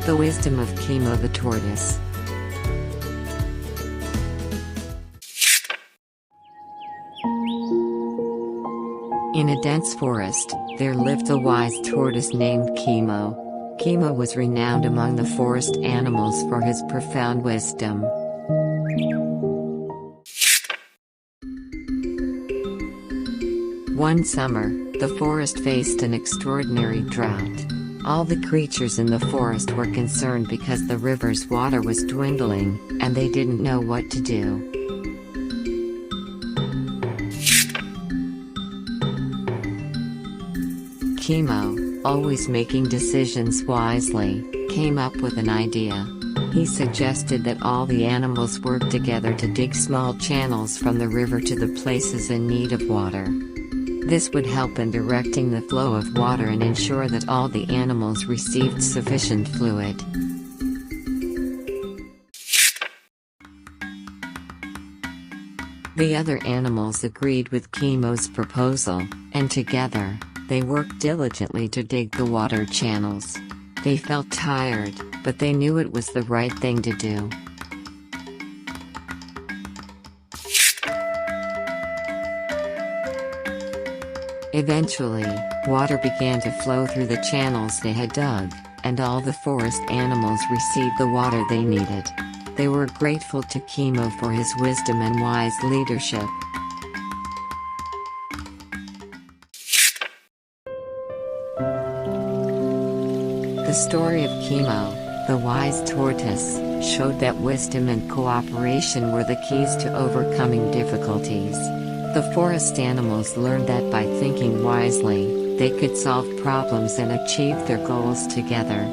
The wisdom of Kimo the tortoise. In a dense forest, there lived a wise tortoise named Kimo. Kimo was renowned among the forest animals for his profound wisdom. One summer, the forest faced an extraordinary drought. All the creatures in the forest were concerned because the river's water was dwindling, and they didn't know what to do. Kimo, always making decisions wisely, came up with an idea. He suggested that all the animals work together to dig small channels from the river to the places in need of water. This would help in directing the flow of water and ensure that all the animals received sufficient fluid. The other animals agreed with Kimo's proposal, and together, they worked diligently to dig the water channels. They felt tired, but they knew it was the right thing to do. Eventually, water began to flow through the channels they had dug, and all the forest animals received the water they needed. They were grateful to Kimo for his wisdom and wise leadership. The story of Kimo, the wise tortoise, showed that wisdom and cooperation were the keys to overcoming difficulties. The forest animals learned that by thinking wisely, they could solve problems and achieve their goals together.